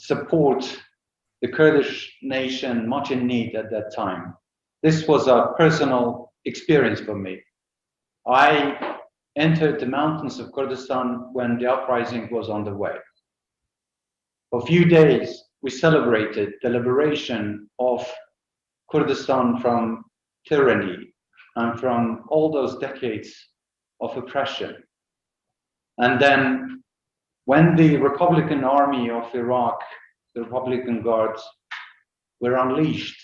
support the Kurdish nation much in need at that time. This was a personal experience for me. I entered the mountains of Kurdistan when the uprising was on the way. For a few days, we celebrated the liberation of Kurdistan from tyranny and from all those decades of oppression. And then when the Republican Army of Iraq, the Republican Guards, were unleashed,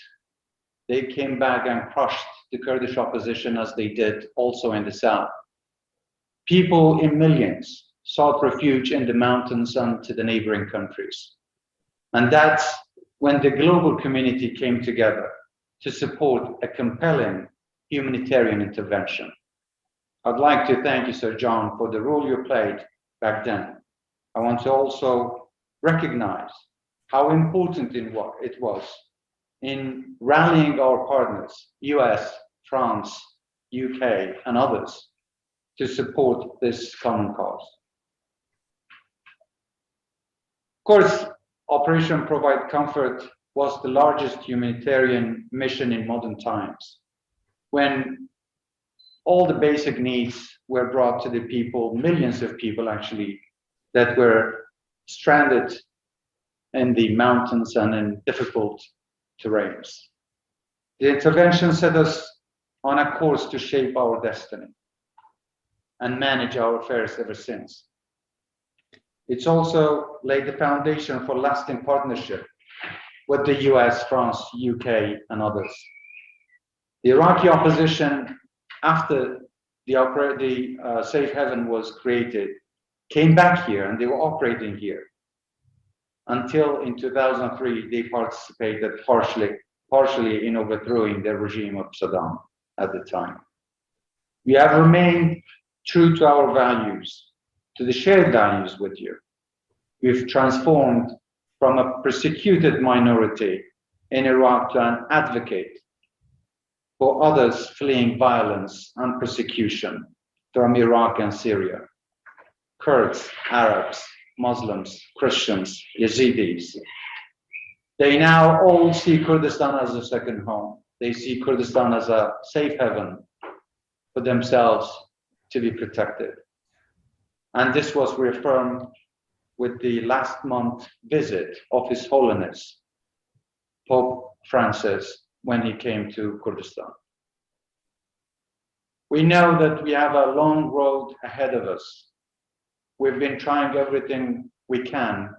they came back and crushed the Kurdish opposition as they did also in the south. People in millions sought refuge in the mountains and to the neighboring countries. And that's when the global community came together to support a compelling humanitarian intervention. I'd like to thank you, Sir John, for the role you played back then. I want to also recognize how important it was in rallying our partners, US, France, UK, and others, to support this common cause. Of course, Operation Provide Comfort was the largest humanitarian mission in modern times, when all the basic needs were brought to the people, millions of people actually, that were stranded in the mountains and in difficult terrains. The intervention set us on a course to shape our destiny and manage our affairs ever since. It's also laid the foundation for lasting partnership with the US, France, UK, and others. The Iraqi opposition, after the safe haven was created, came back here and they were operating here until in 2003 they participated partially in overthrowing the regime of Saddam at the time. We have remained true to our values, to the shared values with you. We've transformed from a persecuted minority in Iraq to an advocate for others fleeing violence and persecution from Iraq and Syria. Kurds, Arabs, Muslims, Christians, Yazidis. They now all see Kurdistan as a second home. They see Kurdistan as a safe haven for themselves to be protected. And this was reaffirmed with the last month visit of His Holiness, Pope Francis, when he came to Kurdistan. We know that we have a long road ahead of us. We've been trying everything we can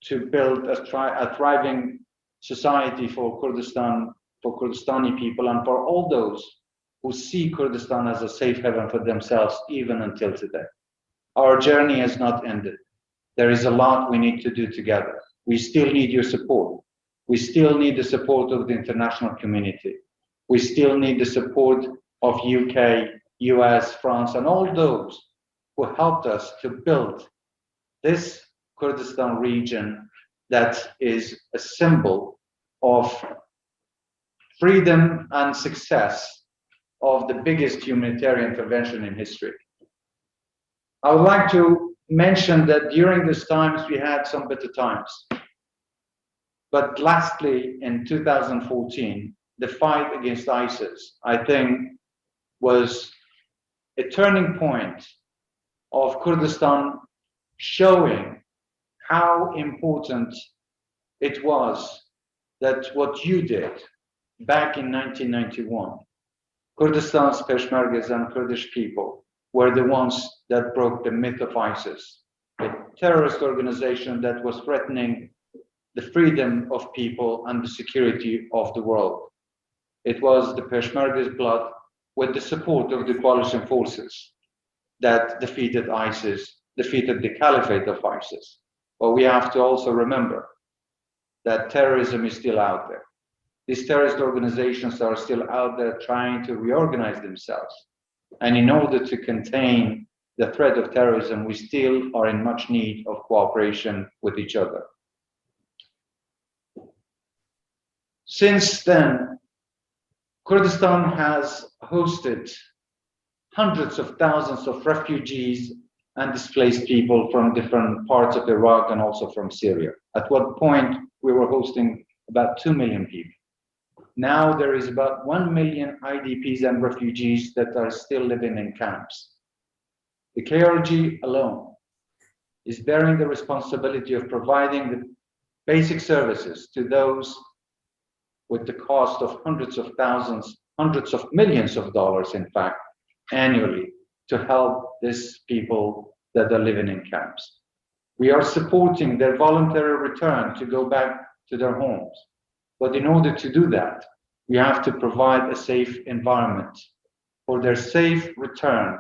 to build a thriving society for Kurdistan, for Kurdistani people, and for all those who see Kurdistan as a safe haven for themselves, even until today. Our journey has not ended. There is a lot we need to do together. We still need your support. We still need the support of the international community. We still need the support of UK, US, France, and all those who helped us to build this Kurdistan region that is a symbol of freedom and success of the biggest humanitarian intervention in history. I would like to mention that during these times we had some better times. But lastly, in 2014, the fight against ISIS, I think, was a turning point of Kurdistan, showing how important it was that what you did back in 1991, Kurdistan's Peshmergas and Kurdish people were the ones that broke the myth of ISIS, a terrorist organization that was threatening the freedom of people and the security of the world. It was the Peshmerga's blood with the support of the coalition forces that defeated ISIS, defeated the caliphate of ISIS. But we have to also remember that terrorism is still out there. These terrorist organizations are still out there trying to reorganize themselves. And in order to contain the threat of terrorism, we still are in much need of cooperation with each other. Since then, Kurdistan has hosted hundreds of thousands of refugees and displaced people from different parts of Iraq and also from Syria. At one point, we were hosting about 2 million people. Now there is about 1 million IDPs and refugees that are still living in camps. The KRG alone is bearing the responsibility of providing the basic services to those with the cost of hundreds of thousands, hundreds of millions of dollars, in fact, annually to help these people that are living in camps. We are supporting their voluntary return to go back to their homes. But in order to do that, we have to provide a safe environment for their safe return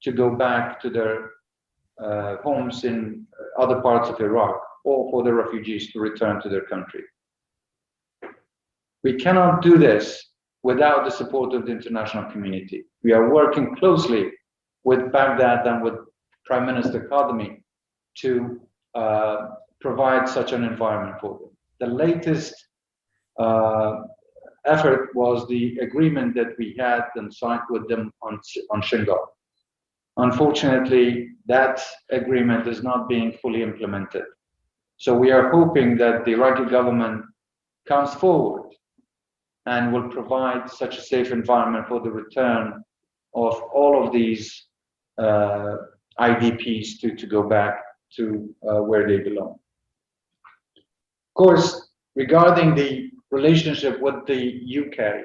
to go back to their homes in other parts of Iraq, or for the refugees to return to their country. We cannot do this without the support of the international community. We are working closely with Baghdad and with Prime Minister Kadhimi to provide such an environment for them. The latest effort was the agreement that we had and signed with them on Shingal. Unfortunately, that agreement is not being fully implemented. So we are hoping that the Iraqi government comes forward and will provide such a safe environment for the return of all of these IDPs to go back to where they belong. Of course, regarding the relationship with the UK,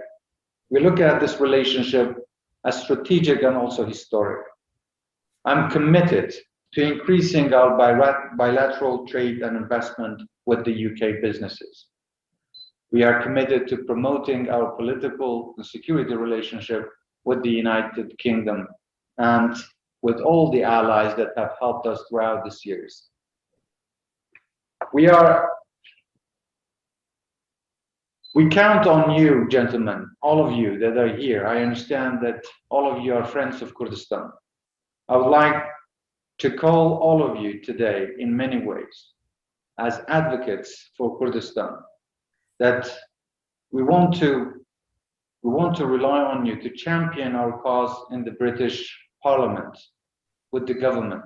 we look at this relationship as strategic and also historic. I'm committed to increasing our bilateral trade and investment with the UK businesses. We are committed to promoting our political and security relationship with the United Kingdom and with all the allies that have helped us throughout this years. We count on you, gentlemen, all of you that are here. I understand that all of you are friends of Kurdistan. I would like to call all of you today in many ways as advocates for Kurdistan, that we want to rely on you to champion our cause in the British Parliament, with the government,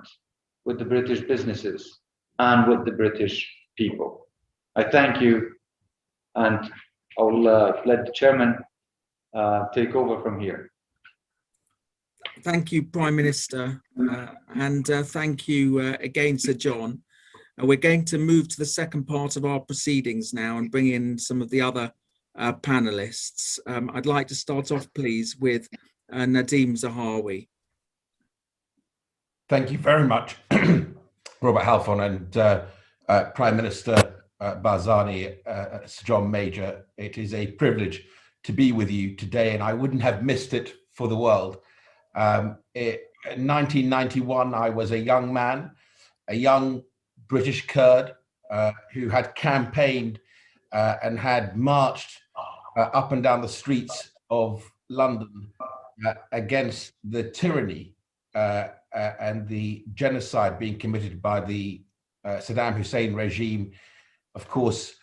with the British businesses, and with the British people. I thank you, and I'll let the chairman take over from here. Thank you, Prime Minister, and thank you again, Sir John. We're going to move to the second part of our proceedings now and bring in some of the other panelists. I'd like to start off, please, with Nadeem Zahawi. Thank you very much, Robert Halfon, and Prime Minister Barzani, Sir John Major. It is a privilege to be with you today, and I wouldn't have missed it for the world. In 1991, I was a young man, a young British Kurd who had campaigned and had marched up and down the streets of London against the tyranny and the genocide being committed by the Saddam Hussein regime, of course,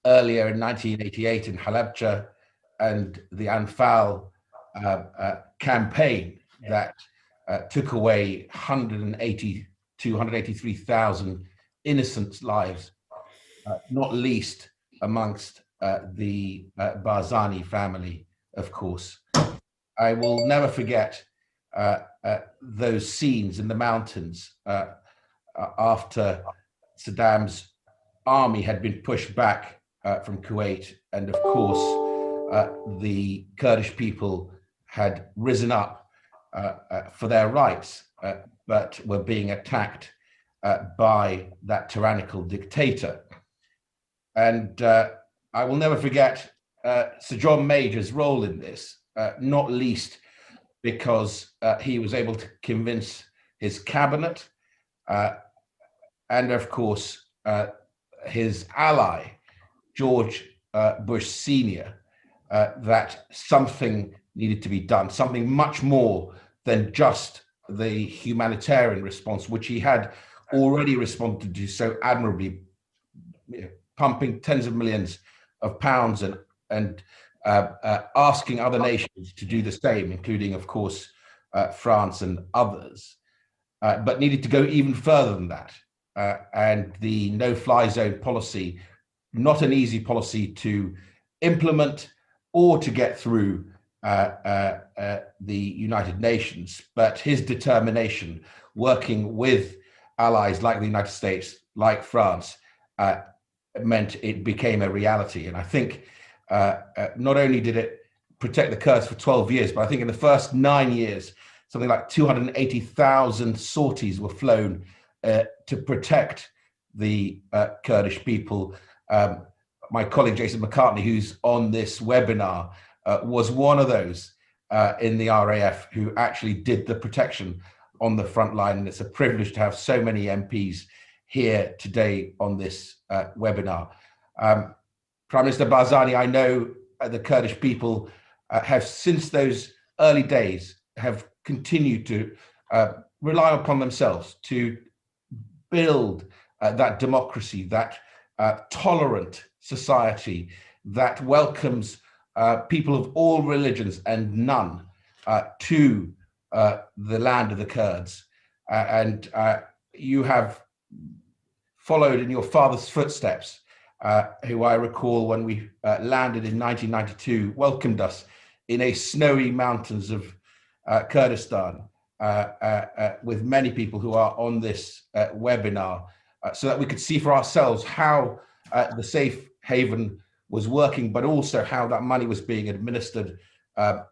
earlier in 1988 in Halabja, and the Anfal campaign that took away 180 to 183,000 innocent lives, not least amongst the Barzani family, of course. I will never forget those scenes in the mountains after Saddam's army had been pushed back from Kuwait, and of course the Kurdish people had risen up for their rights, but were being attacked by that tyrannical dictator. And I will never forget Sir John Major's role in this, not least because he was able to convince his cabinet and of course his ally, George Bush Sr., that something needed to be done, something much more than just the humanitarian response, which he had already responded to so admirably, pumping tens of millions of pounds and asking other nations to do the same, including, of course, France and others. but needed to go even further than that. And the no-fly zone policy, not an easy policy to implement or to get through the United Nations, but his determination, working with allies like the United States, like France, meant it became a reality. And I think not only did it protect the Kurds for 12 years, but I think in the first 9 years, something like 280,000 sorties were flown to protect the Kurdish people. My colleague Jason McCartney, who's on this webinar, was one of those in the RAF who actually did the protection on the front line. And it's a privilege to have so many MPs here today on this webinar. Prime Minister Barzani, I know the Kurdish people have, since those early days, have continued to rely upon themselves to build that democracy, that tolerant society that welcomes people of all religions and none to the land of the Kurds. And you have followed in your father's footsteps, who I recall when we landed in 1992, welcomed us in a snowy mountains of Kurdistan, with many people who are on this webinar, so that we could see for ourselves how the safe haven was working, but also how that money was being administered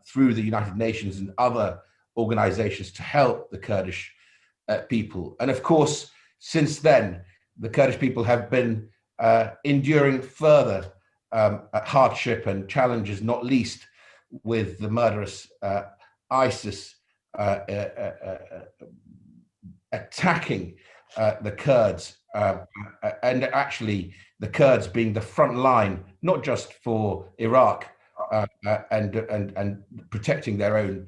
through the United Nations and other organizations to help the Kurdish people. And of course, since then, the Kurdish people have been enduring further hardship and challenges, not least with the murderous ISIS attacking the Kurds, and actually the Kurds being the front line, not just for Iraq and protecting their own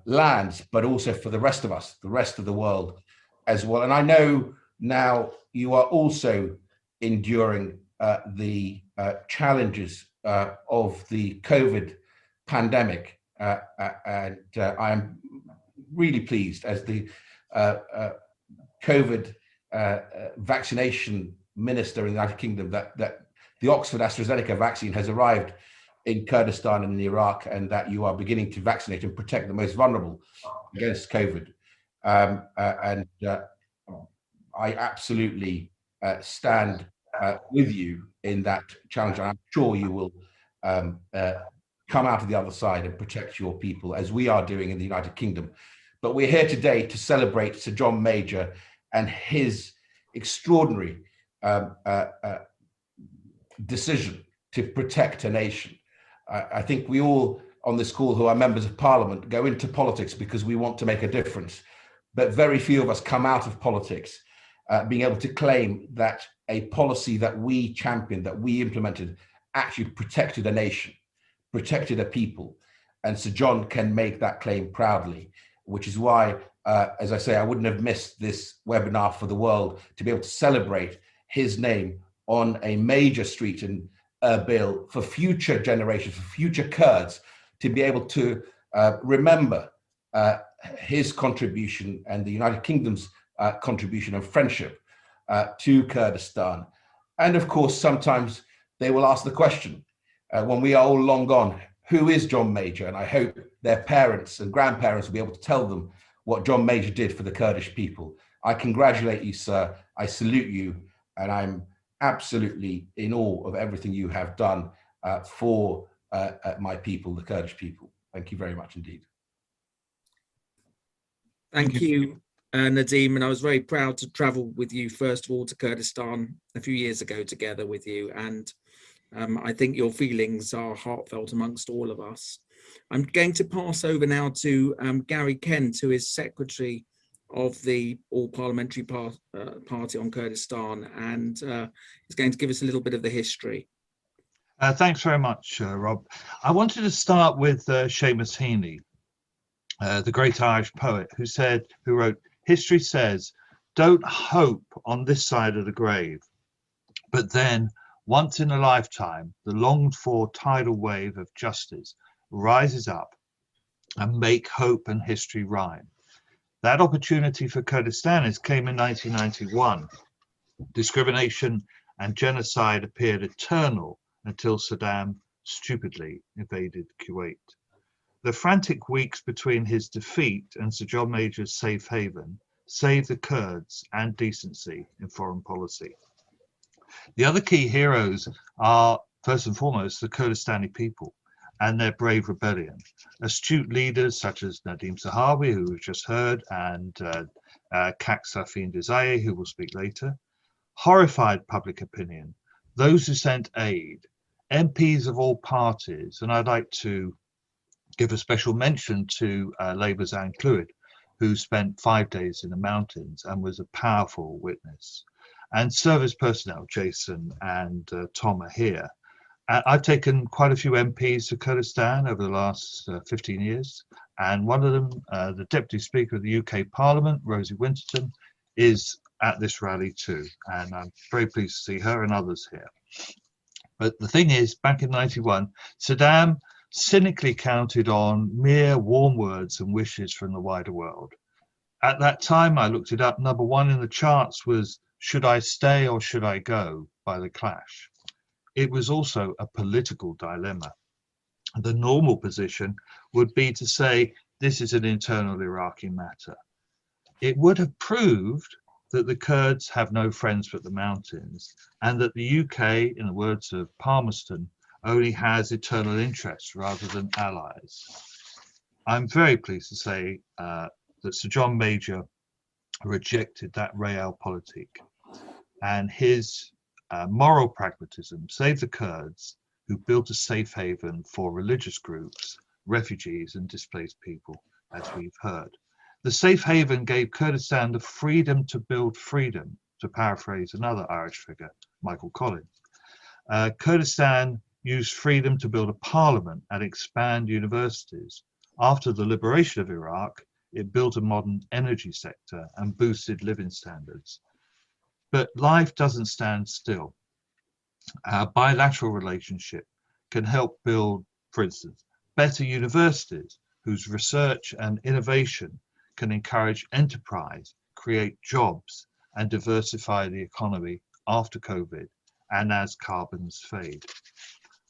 lands, but also for the rest of us, the rest of the world as well. And I know now you are also enduring the challenges of the COVID pandemic, and I'm really pleased as the COVID vaccination minister in the United Kingdom that the Oxford AstraZeneca vaccine has arrived in Kurdistan and in Iraq, and that you are beginning to vaccinate and protect the most vulnerable against COVID. And I absolutely stand with you in that challenge. And I'm sure you will come out of the other side and protect your people, as we are doing in the United Kingdom. But we're here today to celebrate Sir John Major and his extraordinary decision to protect a nation. I think we all on this call who are members of Parliament go into politics because we want to make a difference. But very few of us come out of politics being able to claim that a policy that we championed, that we implemented, actually protected a nation, protected a people. And Sir John can make that claim proudly, which is why, as I say, I wouldn't have missed this webinar for the world to be able to celebrate his name on a major street in Erbil for future generations, for future Kurds, to be able to remember his contribution and the United Kingdom's contribution and friendship to Kurdistan. And of course, sometimes they will ask the question, when we are all long gone, who is John Major? And I hope their parents and grandparents will be able to tell them what John Major did for the Kurdish people. I congratulate you, sir. I salute you. And I'm absolutely in awe of everything you have done for my people, the Kurdish people. Thank you very much indeed. Thank you, Nadeem. And I was very proud to travel with you, first of all, to Kurdistan a few years ago together with you. And I think your feelings are heartfelt amongst all of us. I'm going to pass over now to Gary Kent, who is Secretary of the All Parliamentary Party on Kurdistan, and is going to give us a little bit of the history. Thanks very much, Rob. I wanted to start with Seamus Heaney, the great Irish poet, who wrote, "History says, don't hope on this side of the grave, but then once in a lifetime, the longed for tidal wave of justice rises up and make hope and history rhyme. That opportunity for Kurdistanis came in 1991. Discrimination and genocide appeared eternal until Saddam stupidly invaded Kuwait. The frantic weeks between his defeat and Sir John Major's safe haven saved the Kurds and decency in foreign policy. The other key heroes are, first and foremost, the Kurdistani people and their brave rebellion. Astute leaders such as Nadim Zahawi, who we've just heard, and Kak Safin Desai, who will speak later. Horrified public opinion, those who sent aid, MPs of all parties, and I'd like to give a special mention to Labour's Anne Clwyd, who spent 5 days in the mountains and was a powerful witness. And service personnel, Jason and Tom are here. I've taken quite a few MPs to Kurdistan over the last 15 years, and one of them, the Deputy Speaker of the UK Parliament, Rosie Winterton, is at this rally too, and I'm very pleased to see her and others here. But the thing is, back in 91, Saddam cynically counted on mere warm words and wishes from the wider world. At that time, I looked it up, number one in the charts was "Should I Stay or Should I Go" by The Clash. It was also a political dilemma. The normal position would be to say this is an internal Iraqi matter. It would have proved that the Kurds have no friends but the mountains, and that the UK, in the words of Palmerston, only has eternal interests rather than allies. I'm very pleased to say that Sir John Major rejected that realpolitik, and his moral pragmatism saved the Kurds, who built a safe haven for religious groups, refugees and displaced people, as we've heard. The safe haven gave Kurdistan the freedom to build freedom, to paraphrase another Irish figure, Michael Collins. Kurdistan used freedom to build a parliament and expand universities. After the liberation of Iraq, it built a modern energy sector and boosted living standards. But life doesn't stand still. Our bilateral relationship can help build, for instance, better universities whose research and innovation can encourage enterprise, create jobs, and diversify the economy after COVID and as carbons fade.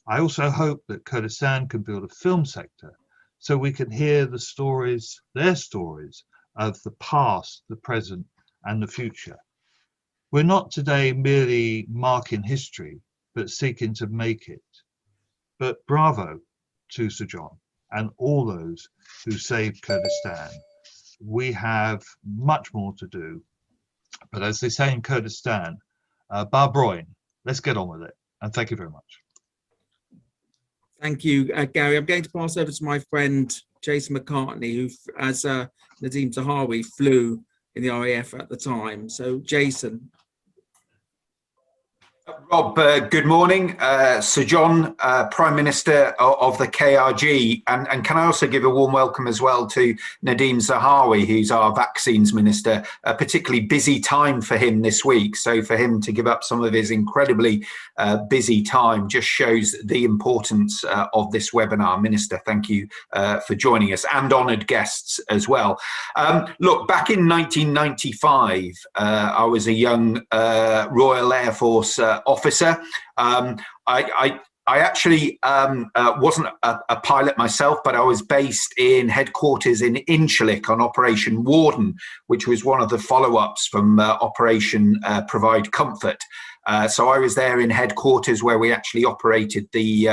I also hope that Kurdistan can build a film sector so we can hear the stories, their stories, of the past, the present, and the future. We're not today merely marking history, but seeking to make it. But bravo to Sir John and all those who saved Kurdistan. We have much more to do, but as they say in Kurdistan, Barbroin, let's get on with it. And thank you very much. Thank you, Gary. I'm going to pass over to my friend Jason McCartney, who, as Nadim Zahawi, flew in the RAF at the time. So, Jason. Rob, good morning. Sir John, Prime Minister of the KRG, and can I also give a warm welcome as well to Nadim Zahawi, who's our Vaccines Minister. A particularly busy time for him this week, so for him to give up some of his incredibly busy time just shows the importance of this webinar. Minister, thank you for joining us, and honoured guests as well. Look, back in 1995, I was a young Royal Air Force officer. I actually wasn't a pilot myself, but I was based in headquarters in Incirlik on Operation Warden, which was one of the follow-ups from Operation Provide Comfort. So I was there in headquarters where we actually operated the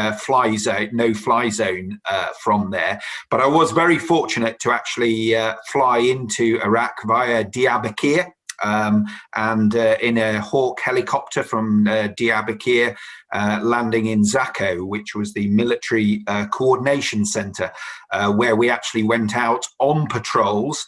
no-fly zone from there. But I was very fortunate to actually fly into Iraq via Diyarbakir. And in a Hawk helicopter from Diyarbakir, landing in Zako, which was the military coordination center, where we actually went out on patrols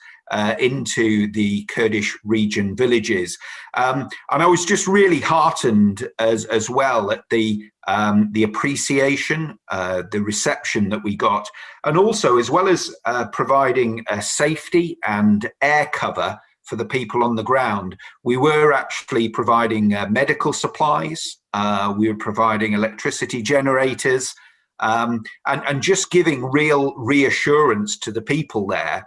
into the Kurdish region villages. And I was just really heartened as well at the appreciation, the reception that we got, and also as well as providing safety and air cover for the people on the ground, we were actually providing medical supplies, we were providing electricity generators, and just giving real reassurance to the people there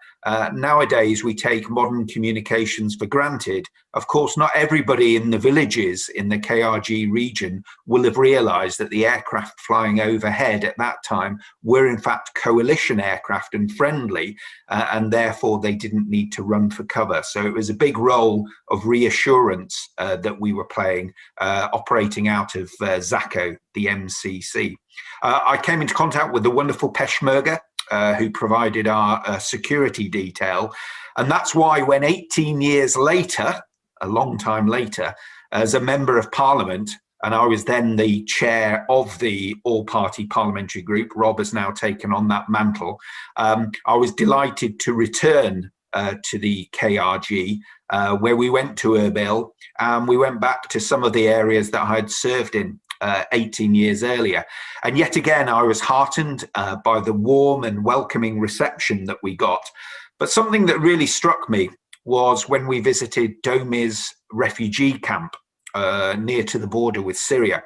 Nowadays, we take modern communications for granted. Of course, not everybody in the villages in the KRG region will have realised that the aircraft flying overhead at that time were in fact coalition aircraft and friendly, and therefore they didn't need to run for cover. So it was a big role of reassurance that we were playing, operating out of Zako, the MCC. I came into contact with the wonderful Peshmerga, who provided our security detail. And that's why when 18 years later, a long time later, as a member of parliament, and I was then the chair of the all-party parliamentary group, Rob has now taken on that mantle, I was delighted to return to the KRG, where we went to Erbil, and we went back to some of the areas that I had served in 18 years earlier. And yet again, I was heartened by the warm and welcoming reception that we got. But something that really struck me was when we visited Domi's refugee camp near to the border with Syria,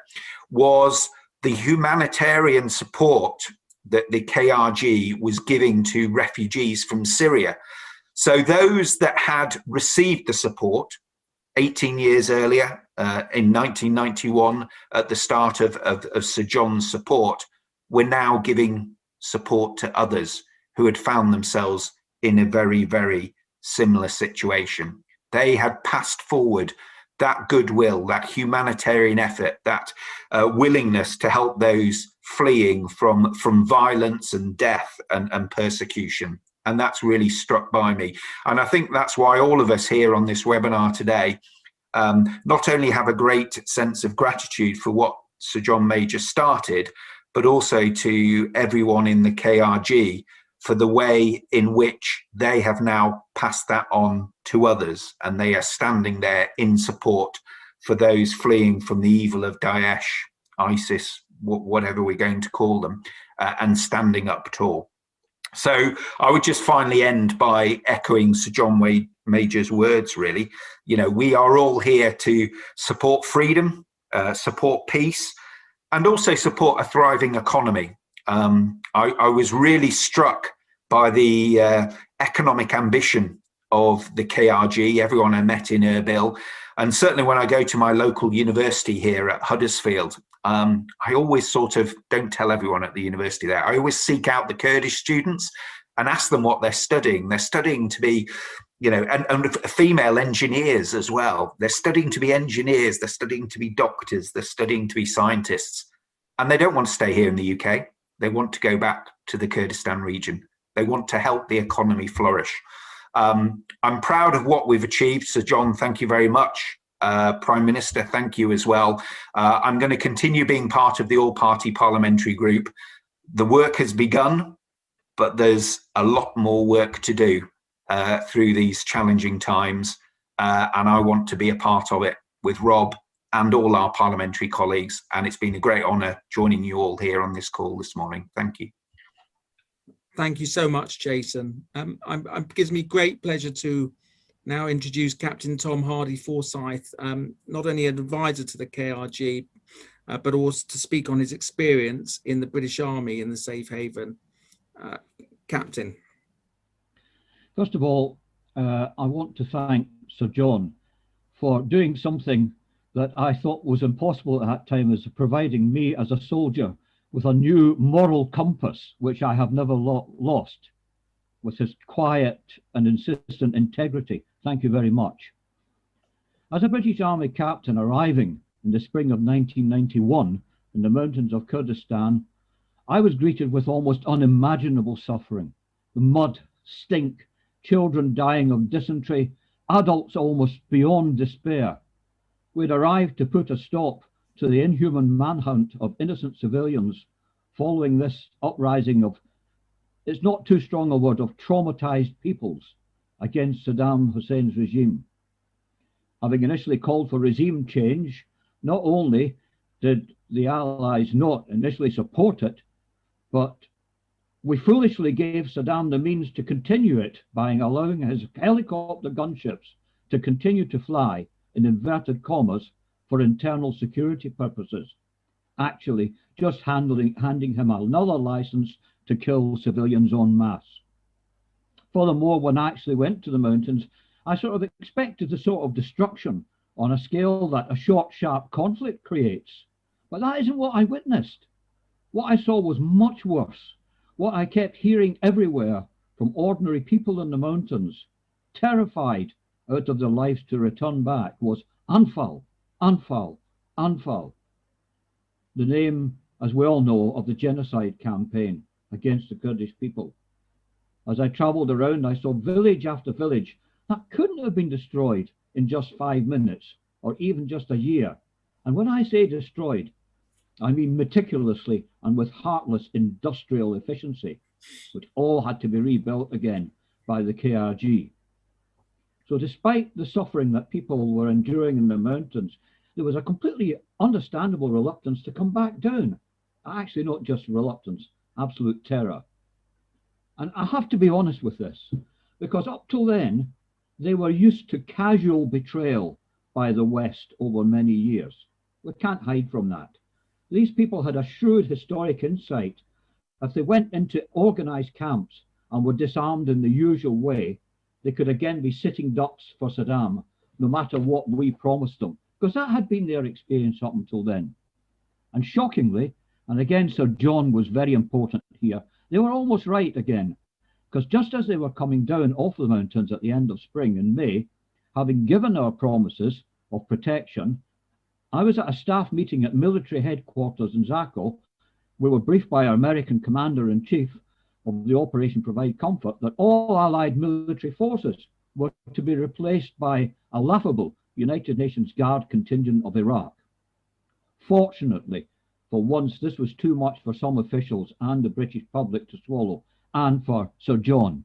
was the humanitarian support that the KRG was giving to refugees from Syria. So those that had received the support 18 years earlier, in 1991, at the start of Sir John's support, were now giving support to others who had found themselves in a very, very similar situation. They had passed forward that goodwill, that humanitarian effort, that willingness to help those fleeing from violence and death and persecution. And that's really struck by me. And I think that's why all of us here on this webinar today not only have a great sense of gratitude for what Sir John Major started, but also to everyone in the KRG for the way in which they have now passed that on to others, and they are standing there in support for those fleeing from the evil of Daesh, ISIS, whatever we're going to call them, and standing up tall. So I would just finally end by echoing Sir John Major's words, really. You know, we are all here to support freedom, support peace, and also support a thriving economy. I was really struck by the economic ambition of the KRG, everyone I met in Erbil. And certainly when I go to my local university here at Huddersfield, I always sort of don't tell everyone at the university there. I always seek out the Kurdish students and ask them what they're studying. They're studying to be, you know, and female engineers as well. They're studying to be engineers. They're studying to be doctors. They're studying to be scientists. And they don't want to stay here in the UK. They want to go back to the Kurdistan region. They want to help the economy flourish. I'm proud of what we've achieved. Sir John, thank you very much. Prime Minister, thank you as well. I'm going to continue being part of the all-party parliamentary group. The work has begun, but there's a lot more work to do through these challenging times, and I want to be a part of it with Rob and all our parliamentary colleagues, and it's been a great honour joining you all here on this call this morning. Thank you. Thank you so much, Jason. It gives me great pleasure to now introduce Captain Tom Hardy-Forsyth, not only an advisor to the KRG, but also to speak on his experience in the British Army in the Safe Haven. Captain. First of all, I want to thank Sir John for doing something that I thought was impossible at that time, as providing me as a soldier with a new moral compass, which I have never lost, with his quiet and insistent integrity. Thank you very much. As a British Army captain arriving in the spring of 1991 in the mountains of Kurdistan, I was greeted with almost unimaginable suffering. The mud, stink, children dying of dysentery, adults almost beyond despair. We'd arrived to put a stop to the inhuman manhunt of innocent civilians following this uprising of, it's not too strong a word, of traumatized peoples against Saddam Hussein's regime. Having initially called for regime change, not only did the Allies not initially support it, but we foolishly gave Saddam the means to continue it by allowing his helicopter gunships to continue to fly, in inverted commas, for internal security purposes, actually just handing him another license to kill civilians en masse. Furthermore, when I actually went to the mountains, I sort of expected the sort of destruction on a scale that a short, sharp conflict creates. But that isn't what I witnessed. What I saw was much worse. What I kept hearing everywhere from ordinary people in the mountains, terrified out of their lives to return back, was Anfal, Anfal, Anfal. The name, as we all know, of the genocide campaign against the Kurdish people. As I travelled around, I saw village after village that couldn't have been destroyed in just 5 minutes or even just a year. And when I say destroyed, I mean meticulously and with heartless industrial efficiency, which all had to be rebuilt again by the KRG. So despite the suffering that people were enduring in the mountains, there was a completely understandable reluctance to come back down. Actually, not just reluctance, absolute terror. And I have to be honest with this, because up till then, they were used to casual betrayal by the West over many years. We can't hide from that. These people had a shrewd historic insight. If they went into organized camps and were disarmed in the usual way, they could again be sitting ducks for Saddam, no matter what we promised them, because that had been their experience up until then. And shockingly, and again, Sir John was very important here, they were almost right again, because just as they were coming down off the mountains at the end of spring in May, having given our promises of protection, I was at a staff meeting at military headquarters in Zako. We were briefed by our American commander-in-chief of the Operation Provide Comfort that all Allied military forces were to be replaced by a laughable United Nations Guard contingent of Iraq. Fortunately, for once, this was too much for some officials and the British public to swallow, and for Sir John.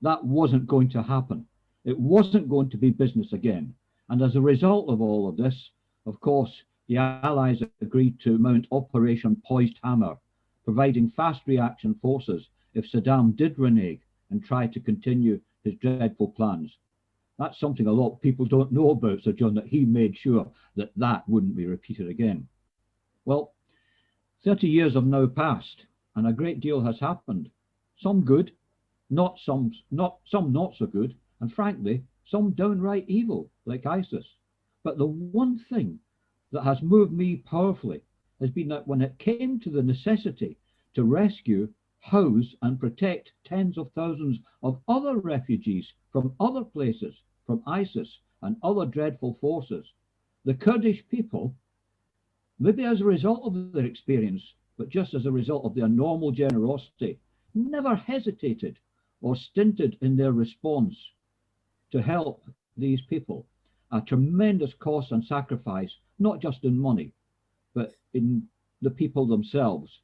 That wasn't going to happen. It wasn't going to be business again. And as a result of all of this, of course, the Allies agreed to mount Operation Poised Hammer, providing fast reaction forces if Saddam did renege and try to continue his dreadful plans. That's something a lot of people don't know about Sir John, that he made sure that that wouldn't be repeated again. Well, 30 years have now passed, and a great deal has happened. Some good, some not so good, and frankly, some downright evil, like ISIS. But the one thing that has moved me powerfully has been that when it came to the necessity to rescue, house, and protect tens of thousands of other refugees from other places, from ISIS and other dreadful forces, the Kurdish people, maybe as a result of their experience, but just as a result of their normal generosity, never hesitated or stinted in their response to help these people. A tremendous cost and sacrifice, not just in money, but in the people themselves.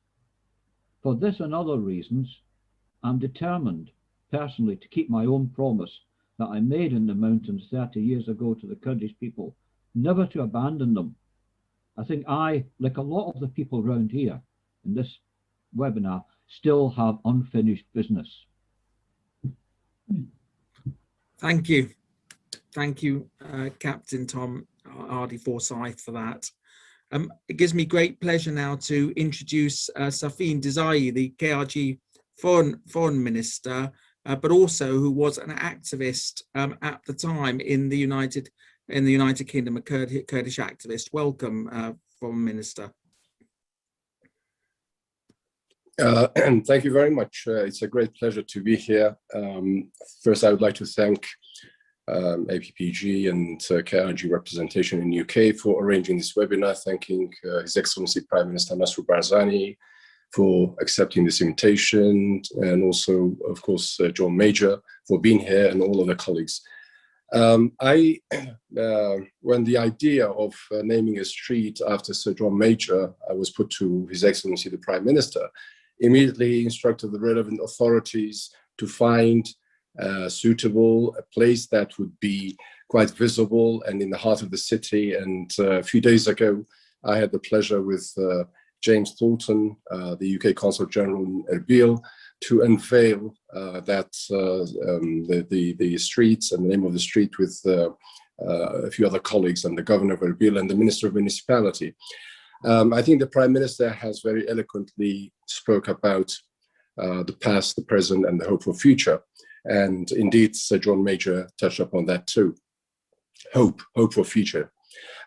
For this and other reasons, I'm determined personally to keep my own promise that I made in the mountains 30 years ago to the Kurdish people, never to abandon them. I think I, like a lot of the people around here in this webinar, still have unfinished business. Thank you. Thank you, Captain Tom Hardy-Forsyth, for that. It gives me great pleasure now to introduce Safin Desai, the KRG foreign minister, but also who was an activist at the time in the United Kingdom, a Kurdish activist. Welcome, Foreign Minister. And thank you very much. It's a great pleasure to be here. First, I would like to thank APPG and KRG representation in UK for arranging this webinar, thanking His Excellency Prime Minister Masroor Barzani for accepting this invitation, and also, of course, John Major for being here, and all of the colleagues. When the idea of naming a street after Sir John Major was put to His Excellency the Prime Minister, immediately instructed the relevant authorities to find suitable, a place that would be quite visible and in the heart of the city. And a few days ago, I had the pleasure with James Thornton, the UK Consul General in Erbil, to unveil the streets and the name of the street with a few other colleagues and the Governor of Erbil and the Minister of Municipality. I think the Prime Minister has very eloquently spoke about the past, the present, and the hope for future. And indeed, Sir John Major touched upon that too. Hope for future.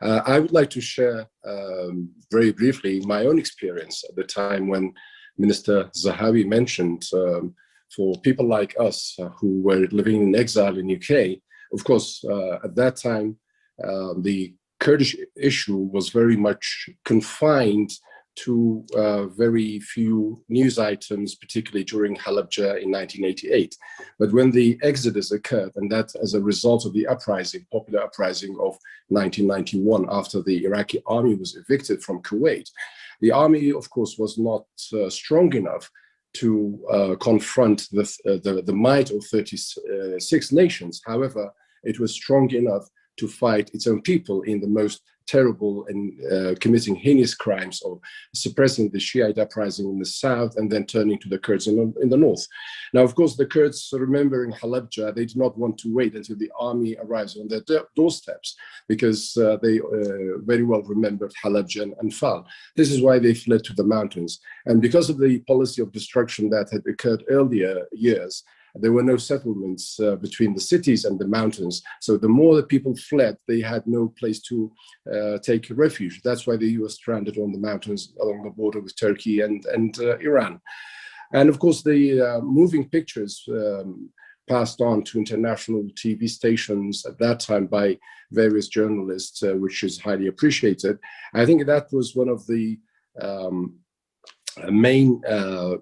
I would like to share very briefly my own experience at the time when Minister Zahawi mentioned for people like us who were living in exile in UK. Of course, at that time, the Kurdish issue was very much confined to very few news items, particularly during Halabja in 1988. But when the exodus occurred, and that as a result of the uprising, popular uprising of 1991, after the Iraqi army was evicted from Kuwait, the army, of course, was not strong enough to confront the might of 36 nations. However, it was strong enough to fight its own people in the most terrible and committing heinous crimes of suppressing the Shiite uprising in the south and then turning to the Kurds in the north. Now, of course, the Kurds, remembering Halabja, they did not want to wait until the army arrives on their doorsteps, because they very well remembered Halabja and Anfal. This is why they fled to the mountains. And because of the policy of destruction that had occurred earlier years, there were no settlements between the cities and the mountains. So the more the people fled, they had no place to take refuge. That's why they were stranded on the mountains along the border with Turkey and Iran. And of course, the moving pictures passed on to international TV stations at that time by various journalists, which is highly appreciated. I think that was one of the main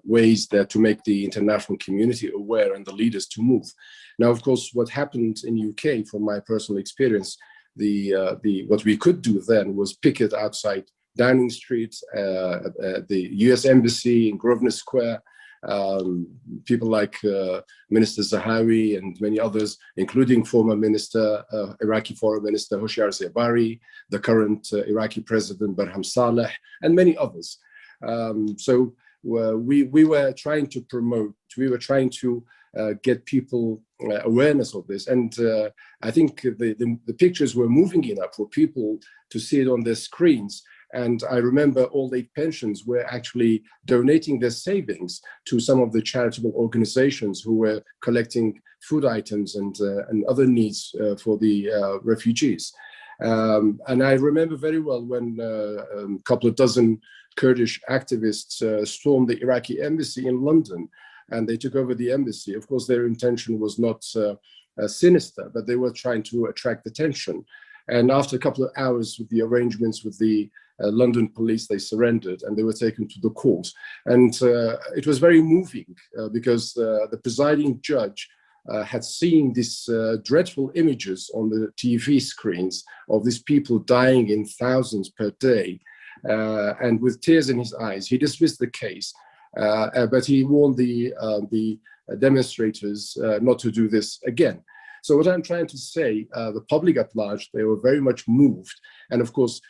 ways that to make the international community aware and the leaders to move. Now, of course, what happened in UK, from my personal experience, what we could do then was picket outside Downing Street, the US Embassy in Grosvenor Square. People like Minister Zahawi and many others, including former Minister, Iraqi Foreign Minister Hoshyar Zebari, the current Iraqi President Barham Saleh, and many others. So we were trying to promote, we were trying to get people awareness of this. And I think the pictures were moving enough for people to see it on their screens. And I remember old age pensions were actually donating their savings to some of the charitable organizations who were collecting food items and other needs for the refugees. And I remember very well when a couple of dozen Kurdish activists stormed the Iraqi embassy in London, and they took over the embassy. Of course, their intention was not sinister, but they were trying to attract attention. And after a couple of hours with the arrangements with the London police, they surrendered and they were taken to the court. And it was very moving because the presiding judge had seen these dreadful images on the TV screens of these people dying in thousands per day. And with tears in his eyes, he dismissed the case, but he warned the demonstrators not to do this again. So what I'm trying to say, the public at large, they were very much moved. And of course,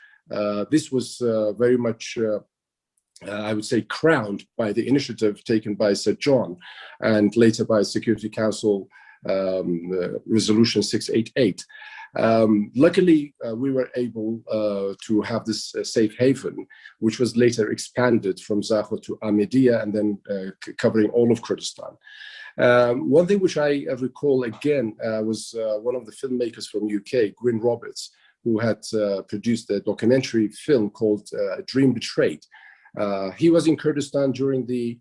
this was very much, I would say, crowned by the initiative taken by Sir John and later by Security Council Resolution 688. Luckily, we were able to have this safe haven, which was later expanded from Zaho to Ahmediyya and then covering all of Kurdistan. One thing which I recall again was one of the filmmakers from UK, Gwyn Roberts, who had produced a documentary film called A Dream Betrayed. He was in Kurdistan during the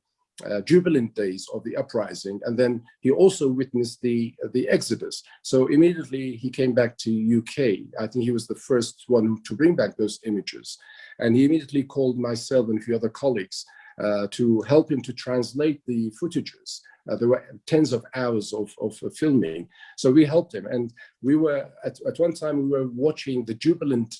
jubilant days of the uprising, and then he also witnessed the exodus. So immediately he came back to UK. I think he was the first one to bring back those images. And he immediately called myself and a few other colleagues to help him to translate the footages. There were tens of hours of filming. So we helped him. And we were, at one time, we were watching the jubilant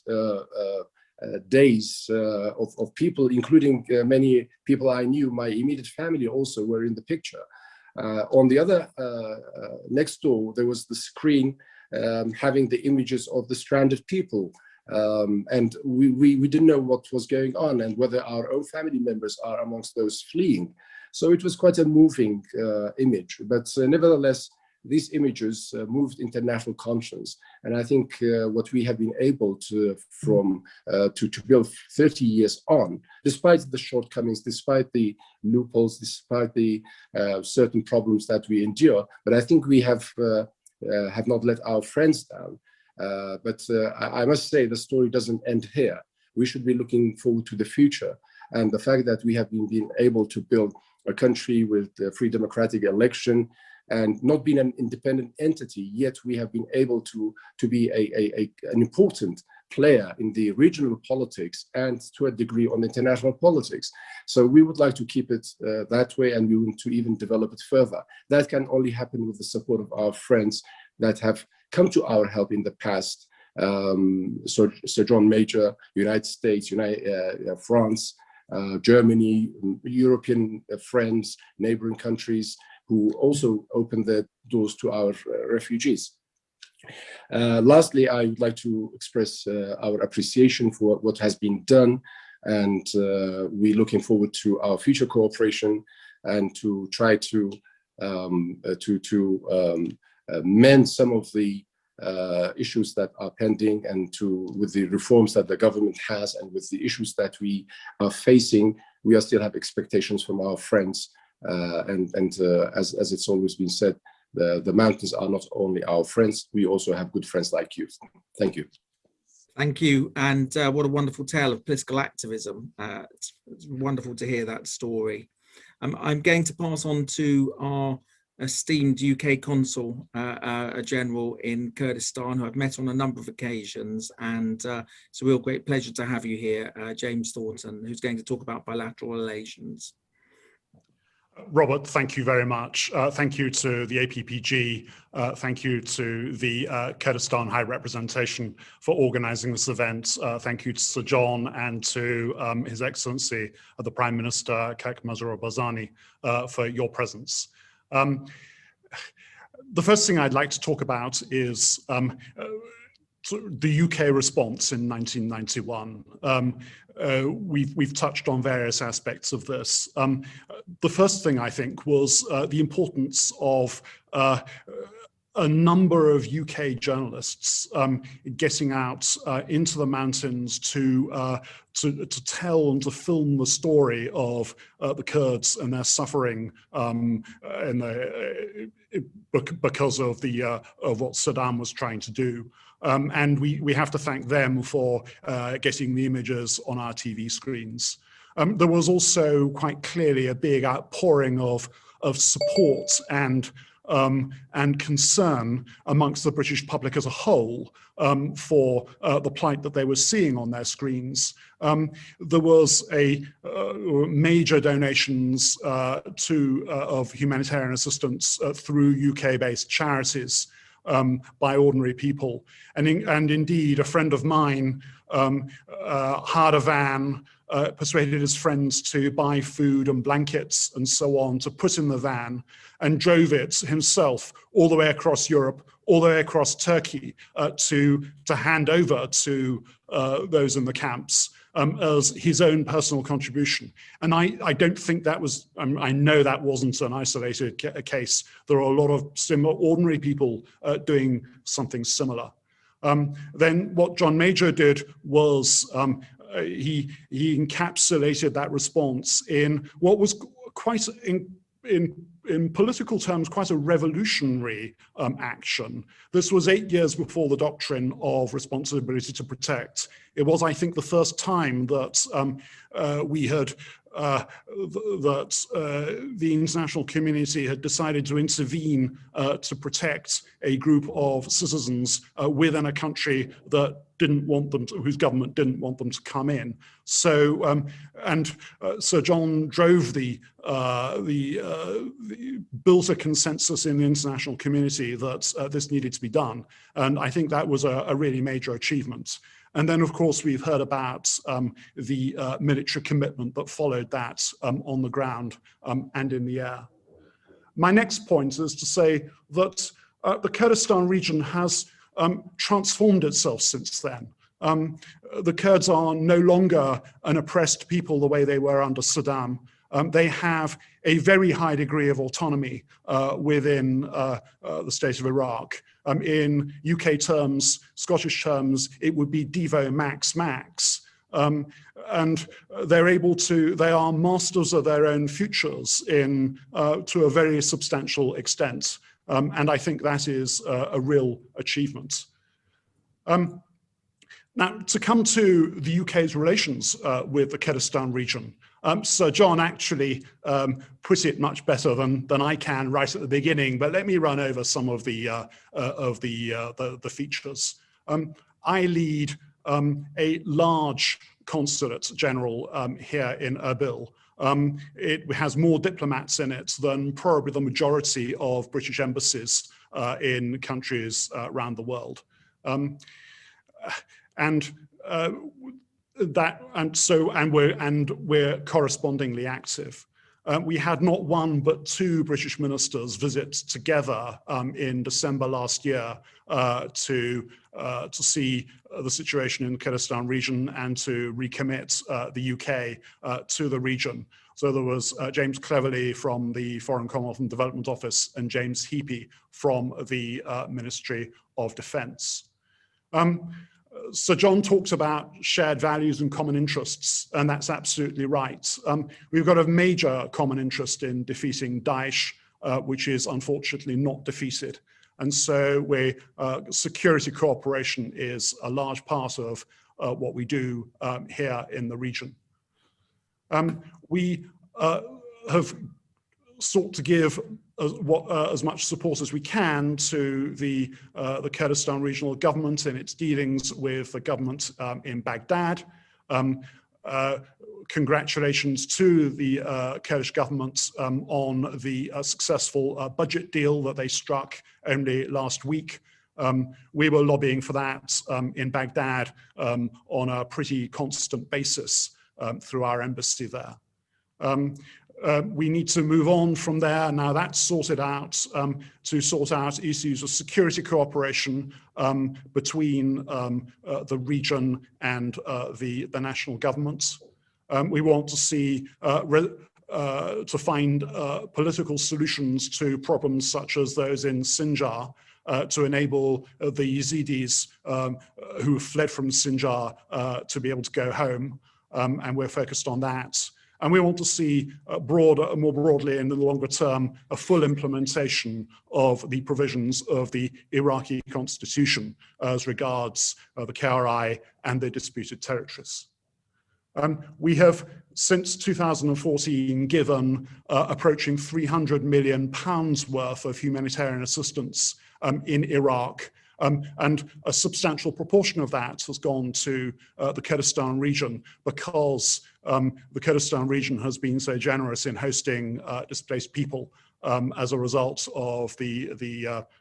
days of people, including many people I knew. My immediate family also were in the picture. On the other, next door, there was the screen having the images of the stranded people. And we didn't know what was going on and whether our own family members are amongst those fleeing. So it was quite a moving image. But nevertheless, these images moved international conscience. And I think what we have been able to build 30 years on, despite the shortcomings, despite the loopholes, despite the certain problems that we endure, but I think we have not let our friends down. But I must say the story doesn't end here. We should be looking forward to the future. And the fact that we have been able to build a country with a free democratic election and not being an independent entity, yet we have been able to be an important player in the regional politics and to a degree on international politics. So we would like to keep it that way, and we want to even develop it further. That can only happen with the support of our friends that have come to our help in the past. Sir John Major, United States, France, Germany, European friends, neighboring countries who also opened their doors to our refugees. Lastly, I would like to express our appreciation for what has been done, and we're looking forward to our future cooperation and to try to mend some of the issues that are pending, and with the reforms that the government has and with the issues that we are facing, we still have expectations from our friends. As it's always been said, the mountains are not only our friends, we also have good friends like you. Thank you. Thank you. And what a wonderful tale of political activism. It's wonderful to hear that story. I'm going to pass on to our esteemed UK Consul General in Kurdistan, who I've met on a number of occasions, and it's a real great pleasure to have you here, James Thornton, who's going to talk about bilateral relations. Robert, thank you very much. Thank you to the APPG. Thank you to the Kurdistan High Representation for organizing this event. Thank you to Sir John and to His Excellency, the Prime Minister, Sheikh Masroor Barzani, for your presence. The first thing I'd like to talk about is the UK response in 1991. We've touched on various aspects of this. The first thing I think was the importance of a number of UK journalists getting out into the mountains to tell and to film the story of the Kurds and their suffering because of what Saddam was trying to do. And we have to thank them for getting the images on our TV screens. There was also quite clearly a big outpouring of support and concern amongst the British public as a whole for the plight that they were seeing on their screens. There was a major donations of humanitarian assistance through UK-based charities by ordinary people. And indeed, a friend of mine hired a van, persuaded his friends to buy food and blankets and so on to put in the van, and drove it himself all the way across Europe, all the way across Turkey to hand over to those in the camps as his own personal contribution. And I don't think that was, I know that wasn't an isolated case. There are a lot of similar ordinary people doing something similar. Then what John Major did was he encapsulated that response in what was quite, in political terms, quite a revolutionary action. This was 8 years before the doctrine of responsibility to protect. It was, I think, the first time that we had the international community had decided to intervene to protect a group of citizens within a country that didn't want them to, whose government didn't want them to come in. So, Sir John drove built a consensus in the international community that this needed to be done. And I think that was a really major achievement. And then, of course, we've heard about the military commitment that followed that on the ground and in the air. My next point is to say that the Kurdistan region has transformed itself since then. The Kurds are no longer an oppressed people the way they were under Saddam. They have a very high degree of autonomy within the state of Iraq. In UK terms, Scottish terms, it would be Devo max max. And they are masters of their own futures to a very substantial extent. And I think that is a real achievement. Now, to come to the UK's relations with the Kurdistan region, Sir John actually put it much better than I can right at the beginning, but let me run over some of the features. I lead a large consulate general here in Erbil. It has more diplomats in it than probably the majority of British embassies in countries around the world. We're correspondingly active. We had not one but two British ministers visit together in December last year to see the situation in the Kurdistan region and to recommit the UK to the region. So there was James Cleverly from the Foreign Commonwealth and Development Office and James Heapy from the Ministry of Defence. Sir John talks about shared values and common interests, and that's absolutely right. We've got a major common interest in defeating Daesh, which is unfortunately not defeated. And so security cooperation is a large part of what we do here in the region. We have sought to give as much support as we can to the Kurdistan regional government in its dealings with the government in Baghdad. Congratulations to the Kurdish government on the successful budget deal that they struck only last week. We were lobbying for that in Baghdad on a pretty constant basis through our embassy there. We need to move on from there. Now that's sorted out to sort out issues of security cooperation between the region and the national government. We want to see to find political solutions to problems such as those in Sinjar to enable the Yazidis who fled from Sinjar to be able to go home, and we're focused on that. And we want to see more broadly and in the longer term, a full implementation of the provisions of the Iraqi constitution as regards the KRI and the disputed territories. We have, since 2014, given approaching £300 million worth of humanitarian assistance in Iraq. And a substantial proportion of that has gone to the Kurdistan region because the Kurdistan region has been so generous in hosting displaced people as a result of the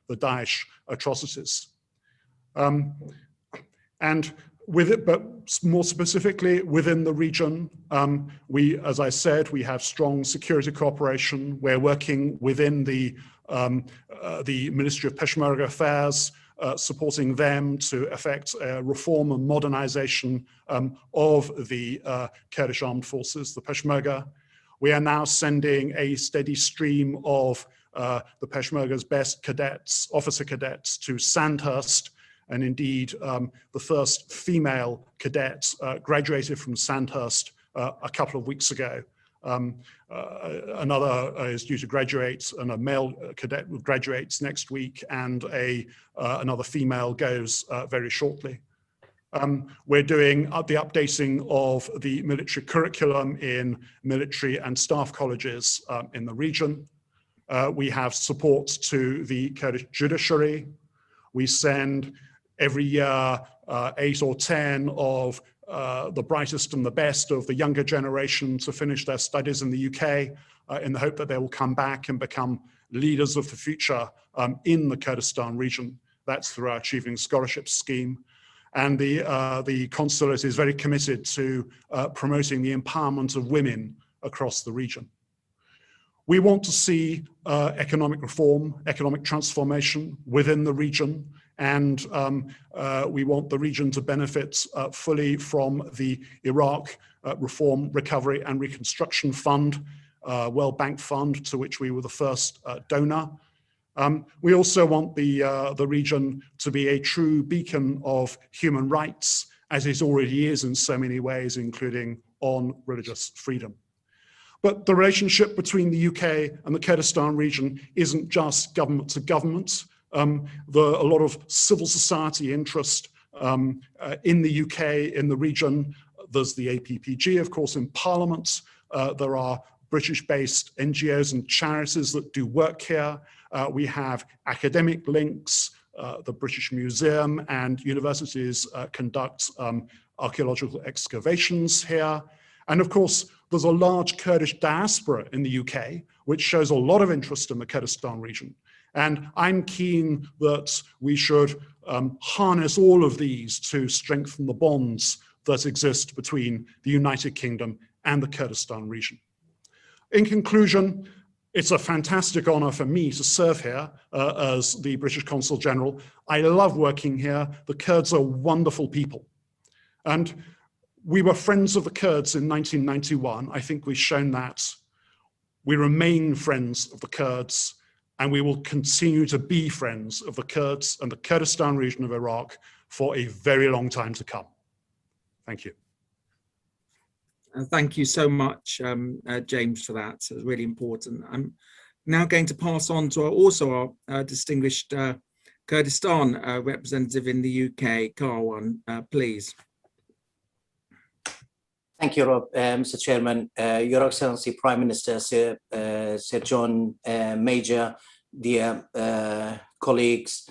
Daesh atrocities. And with it, but more specifically within the region, as I said, we have strong security cooperation. We're working within the Ministry of Peshmerga Affairs, supporting them to effect reform and modernization of the Kurdish armed forces, the Peshmerga. We are now sending a steady stream of the Peshmerga's best cadets, officer cadets, to Sandhurst. And indeed, the first female cadet graduated from Sandhurst a couple of weeks ago. Another is due to graduate, and a male cadet graduates next week, and another female goes very shortly. We're doing the updating of the military curriculum in military and staff colleges in the region. We have support to the Kurdish judiciary. We send every year 8 or 10 of the brightest and the best of the younger generation to finish their studies in the UK in the hope that they will come back and become leaders of the future in the Kurdistan region. That's through our Achieving Scholarships scheme. And the consulate is very committed to promoting the empowerment of women across the region. We want to see economic reform, economic transformation within the region, and we want the region to benefit fully from the Iraq Reform, Recovery and Reconstruction Fund, World Bank Fund, to which we were the first donor. We also want the region to be a true beacon of human rights, as it already is in so many ways, including on religious freedom. But the relationship between the UK and the Kurdistan region isn't just government to government. A lot of civil society interest in the UK, in the region. There's the APPG, of course, in Parliament. There are British-based NGOs and charities that do work here. We have academic links. The British Museum and universities conduct archaeological excavations here. And of course, there's a large Kurdish diaspora in the UK, which shows a lot of interest in the Kurdistan region. And I'm keen that we should harness all of these to strengthen the bonds that exist between the United Kingdom and the Kurdistan region. In conclusion, it's a fantastic honor for me to serve here as the British Consul General. I love working here. The Kurds are wonderful people. And we were friends of the Kurds in 1991. I think we've shown that. We remain friends of the Kurds, and we will continue to be friends of the Kurds and the Kurdistan region of Iraq for a very long time to come. Thank you. Thank you so much, James, for that. It's really important. I'm now going to pass on to our distinguished Kurdistan representative in the UK, Karwan, please. Thank you, Rob. Mr. Chairman, Your Excellency Prime Minister, Sir John Major, dear colleagues,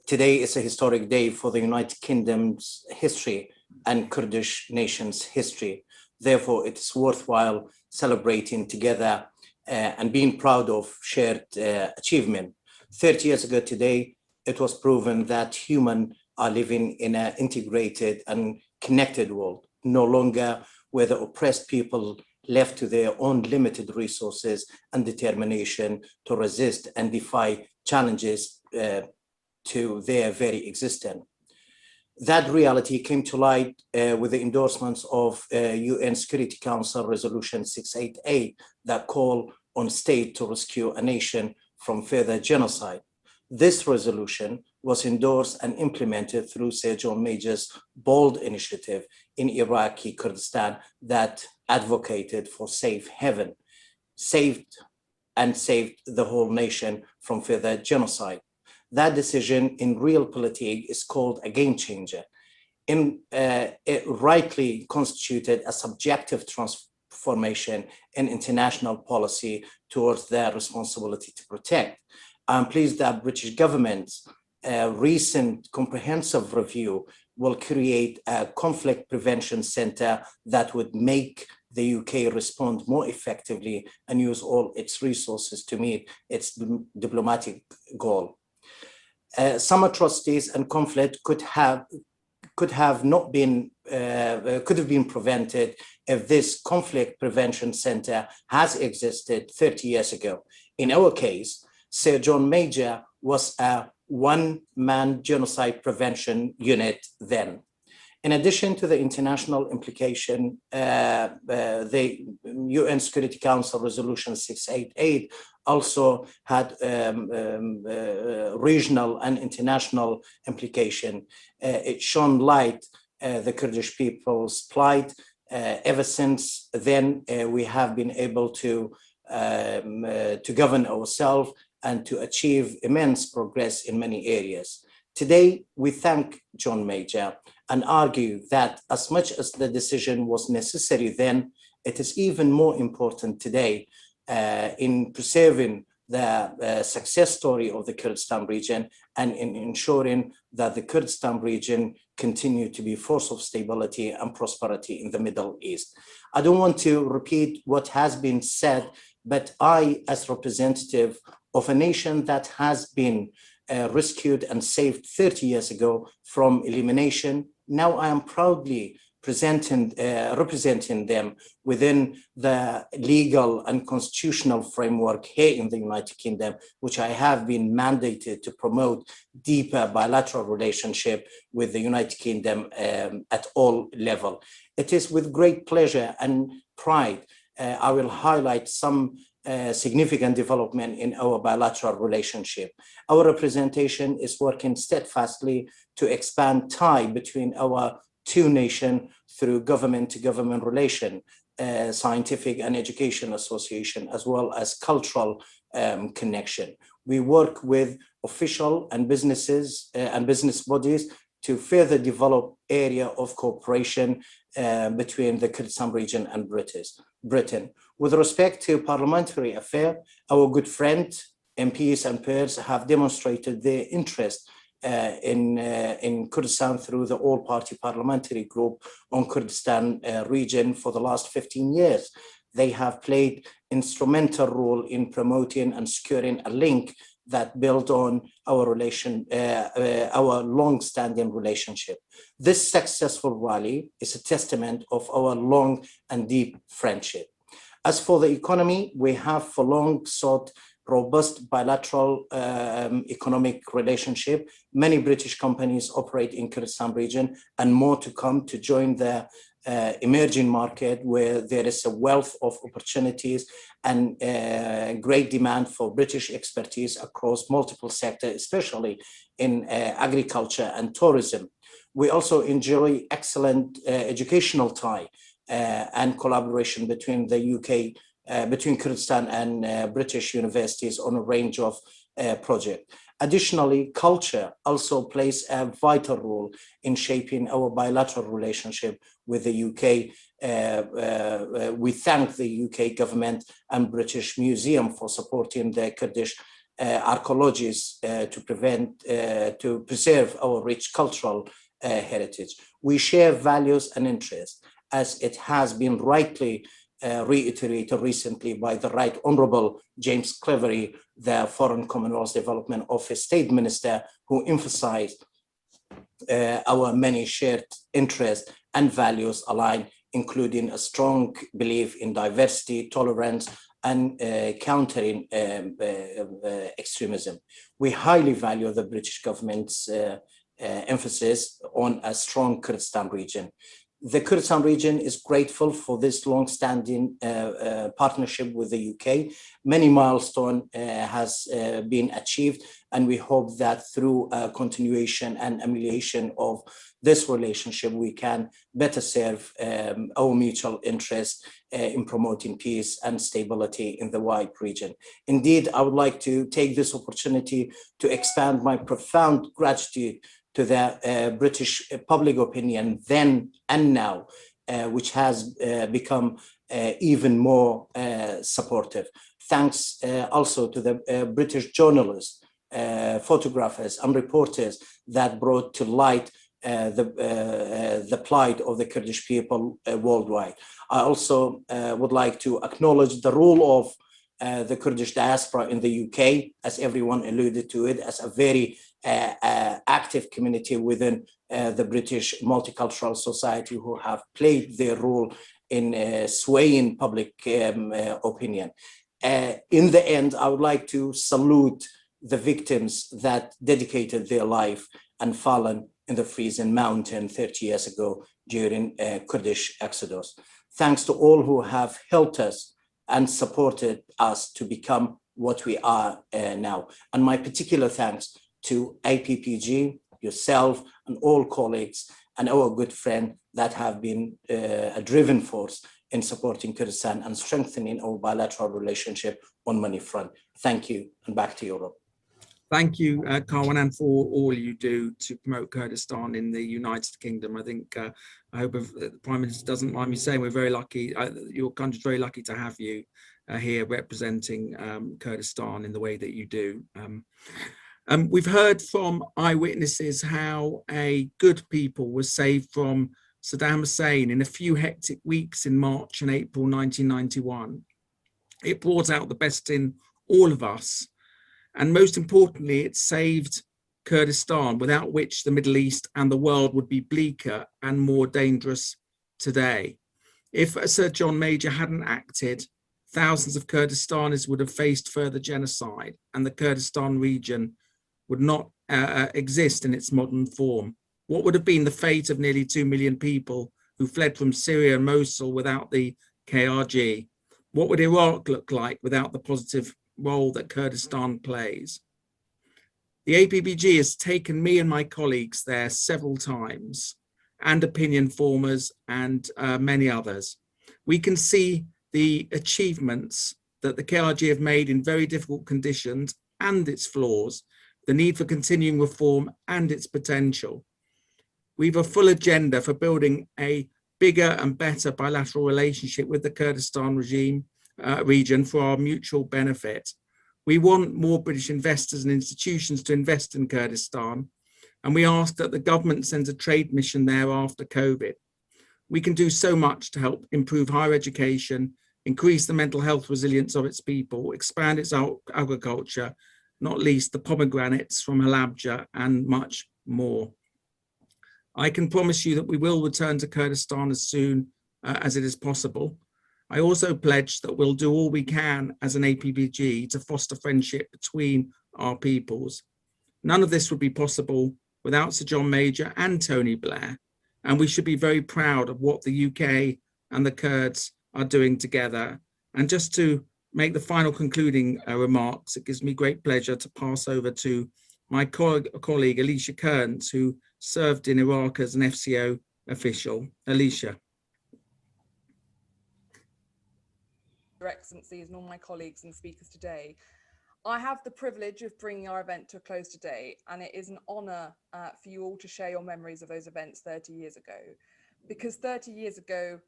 today is a historic day for the United Kingdom's history and Kurdish nation's history. Therefore, it is worthwhile celebrating together and being proud of shared achievement. 30 years ago today, it was proven that humans are living in an integrated and connected world, no longer where the oppressed people left to their own limited resources and determination to resist and defy challenges to their very existence. That reality came to light with the endorsements of UN Security Council Resolution 688 that call on state to rescue a nation from further genocide. This resolution was endorsed and implemented through Sir John Major's bold initiative in Iraqi Kurdistan that advocated for safe haven, saved the whole nation from further genocide. That decision in realpolitik is called a game changer. It rightly constituted a subjective transformation in international policy towards their responsibility to protect. I'm pleased that British government's recent comprehensive review will create a conflict prevention center that would make the UK respond more effectively and use all its resources to meet its diplomatic goal. Some atrocities and conflict could have been prevented if this conflict prevention center has existed 30 years ago. In our case, Sir John Major was a one-man genocide prevention unit then. In addition to the international implication, the UN Security Council Resolution 688 also had regional and international implication. It shone light the Kurdish people's plight. Ever since then, we have been able to govern ourselves and to achieve immense progress in many areas. Today, we thank John Major and argue that as much as the decision was necessary then, it is even more important today in preserving the success story of the Kurdistan region and in ensuring that the Kurdistan region continue to be a force of stability and prosperity in the Middle East. I don't want to repeat what has been said, but I, as representative of a nation that has been rescued and saved 30 years ago from elimination, now I am proudly representing them within the legal and constitutional framework here in the United Kingdom, which I have been mandated to promote deeper bilateral relationship with the United Kingdom at all levels. It is with great pleasure and pride I will highlight some significant development in our bilateral relationship. Our representation is working steadfastly to expand tie between our two nations through government-to-government relation, scientific and education association, as well as cultural connection. We work with official and businesses and business bodies to further develop area of cooperation between the Kurdistan region and Britain. With respect to parliamentary affairs, our good friends, MPs and peers have demonstrated their interest in Kurdistan through the all-party parliamentary group on Kurdistan region for the last 15 years. They have played instrumental role in promoting and securing a link that build on our our long-standing relationship. This successful rally is a testament of our long and deep friendship. As for the economy, we have for long sought robust bilateral economic relationship. Many British companies operate in Kurdistan region, and more to come to join the emerging market where there is a wealth of opportunities and great demand for British expertise across multiple sectors, especially in agriculture and tourism. We also enjoy excellent educational tie and collaboration between the UK, between Kurdistan and British universities on a range of projects. Additionally, culture also plays a vital role in shaping our bilateral relationship with the UK. We thank the UK government and British Museum for supporting the Kurdish archaeologists to preserve our rich cultural heritage. We share values and interests, as it has been rightly reiterated recently by the Right Honourable James Cleverly, the Foreign Commonwealth Development Office State Minister, who emphasized our many shared interests and values aligned, including a strong belief in diversity, tolerance, and countering extremism. We highly value the British government's emphasis on a strong Kurdistan region. The Kurdistan region is grateful for this long-standing partnership with the UK. Many milestones has been achieved, and we hope that through continuation and amelioration of this relationship, we can better serve our mutual interest in promoting peace and stability in the wide region. Indeed, I would like to take this opportunity to expand my profound gratitude to the British public opinion then and now, which has become even more supportive. Thanks also to the British journalists, photographers and reporters that brought to light the plight of the Kurdish people worldwide. I also would like to acknowledge the role of the Kurdish diaspora in the UK, as everyone alluded to it, as a very active community within the British multicultural society, who have played their role in swaying public opinion. In the end, I would like to salute the victims that dedicated their life and fallen in the freezing mountain 30 years ago during Kurdish exodus. Thanks to all who have helped us and supported us to become what we are now. And my particular thanks to APPG, yourself, and all colleagues, and our good friend that have been a driven force in supporting Kurdistan and strengthening our bilateral relationship on many fronts. Thank you, and back to you, Rob. Thank you, Karwan, for all you do to promote Kurdistan in the United Kingdom. I think, I hope if the Prime Minister doesn't mind me saying, we're very lucky, your country's very lucky to have you here representing Kurdistan in the way that you do. We've heard from eyewitnesses how a good people was saved from Saddam Hussein in a few hectic weeks in March and April 1991. It brought out the best in all of us. And most importantly, it saved Kurdistan, without which the Middle East and the world would be bleaker and more dangerous today. If Sir John Major hadn't acted, thousands of Kurdistanis would have faced further genocide, and the Kurdistan region would not exist in its modern form. What would have been the fate of nearly 2 million people who fled from Syria and Mosul without the KRG? What would Iraq look like without the positive role that Kurdistan plays? The APBG has taken me and my colleagues there several times, and opinion formers and many others. We can see the achievements that the KRG have made in very difficult conditions and its flaws, the need for continuing reform and its potential. We've a full agenda for building a bigger and better bilateral relationship with the Kurdistan region for our mutual benefit. We want more British investors and institutions to invest in Kurdistan, and we ask that the government sends a trade mission there after COVID. We can do so much to help improve higher education, increase the mental health resilience of its people, expand its agriculture, not least the pomegranates from Halabja, and much more. I can promise you that we will return to Kurdistan as soon as it is possible. I also pledge that we'll do all we can as an APBG to foster friendship between our peoples. None of this would be possible without Sir John Major and Tony Blair, and we should be very proud of what the UK and the Kurds are doing together. And just to make the final concluding remarks, it gives me great pleasure to pass over to my colleague Alicia Kearns, who served in Iraq as an FCO official. Alicia. Your Excellencies and all my colleagues and speakers today. I have the privilege of bringing our event to a close today, and it is an honour for you all to share your memories of those events 30 years ago. Because 30 years ago,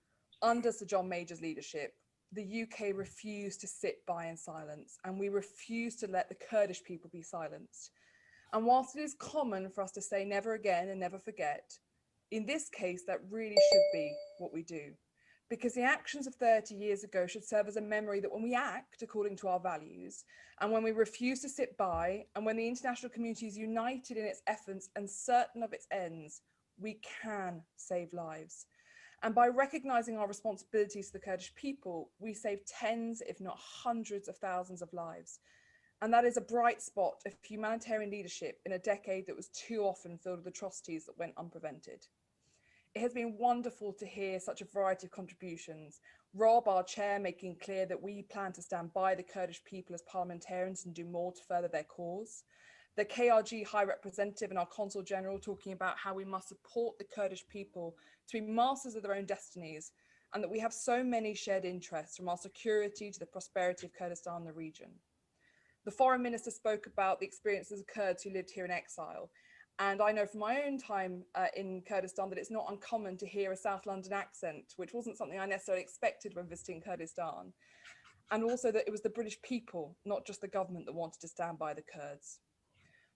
under Sir John Major's leadership, the UK refused to sit by in silence, and we refused to let the Kurdish people be silenced. And whilst it is common for us to say never again and never forget, in this case, that really should be what we do. Because the actions of 30 years ago should serve as a memory that when we act according to our values, and when we refuse to sit by, and when the international community is united in its efforts and certain of its ends, we can save lives. And by recognising our responsibilities to the Kurdish people, we save tens, if not hundreds of thousands of lives. And that is a bright spot of humanitarian leadership in a decade that was too often filled with atrocities that went unprevented. It has been wonderful to hear such a variety of contributions. Rob, our chair, making clear that we plan to stand by the Kurdish people as parliamentarians and do more to further their cause. The KRG High Representative and our Consul General talking about how we must support the Kurdish people to be masters of their own destinies, and that we have so many shared interests, from our security to the prosperity of Kurdistan and the region. The Foreign Minister spoke about the experiences of Kurds who lived here in exile. And I know from my own time in Kurdistan that it's not uncommon to hear a South London accent, which wasn't something I necessarily expected when visiting Kurdistan. And also that it was the British people, not just the government, that wanted to stand by the Kurds.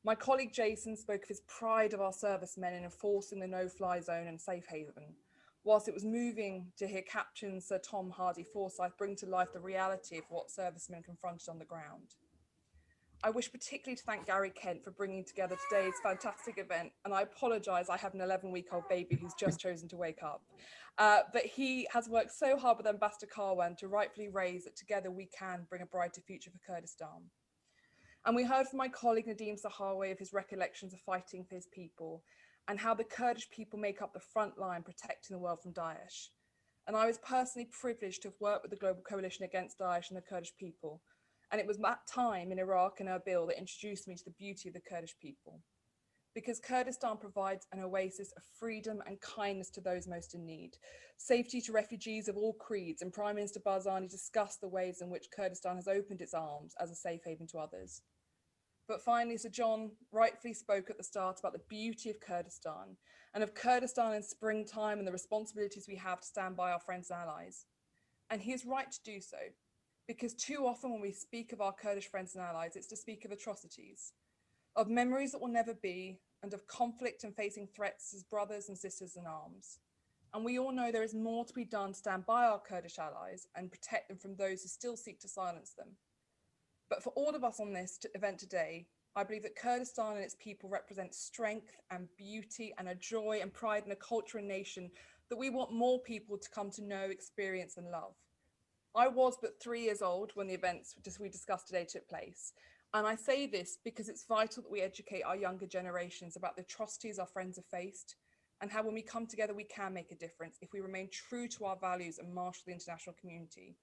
My colleague Jason spoke of his pride of our servicemen in enforcing the no-fly zone and safe haven, whilst it was moving to hear Captain Sir Tom Hardy Forsyth bring to life the reality of what servicemen confronted on the ground. I wish particularly to thank Gary Kent for bringing together today's fantastic event, and I apologise, I have an 11-week-old baby who's just chosen to wake up. But he has worked so hard with Ambassador Karwan to rightfully raise that together we can bring a brighter future for Kurdistan. And we heard from my colleague Nadeem Zahawi of his recollections of fighting for his people, and how the Kurdish people make up the front line protecting the world from Daesh. And I was personally privileged to have worked with the Global Coalition Against Daesh and the Kurdish people. And it was that time in Iraq and Erbil that introduced me to the beauty of the Kurdish people. Because Kurdistan provides an oasis of freedom and kindness to those most in need, safety to refugees of all creeds, and Prime Minister Barzani discussed the ways in which Kurdistan has opened its arms as a safe haven to others. But finally, Sir John rightfully spoke at the start about the beauty of Kurdistan, and of Kurdistan in springtime and the responsibilities we have to stand by our friends and allies. And he is right to do so. Because too often when we speak of our Kurdish friends and allies, it's to speak of atrocities, of memories that will never be, and of conflict and facing threats as brothers and sisters in arms. And we all know there is more to be done to stand by our Kurdish allies and protect them from those who still seek to silence them. But for all of us on this event today, I believe that Kurdistan and its people represent strength and beauty and a joy and pride in a culture and nation that we want more people to come to know, experience and love. I was but 3 years old when the events we discussed today took place. And I say this because it's vital that we educate our younger generations about the atrocities our friends have faced and how when we come together, we can make a difference if we remain true to our values and marshal the international community.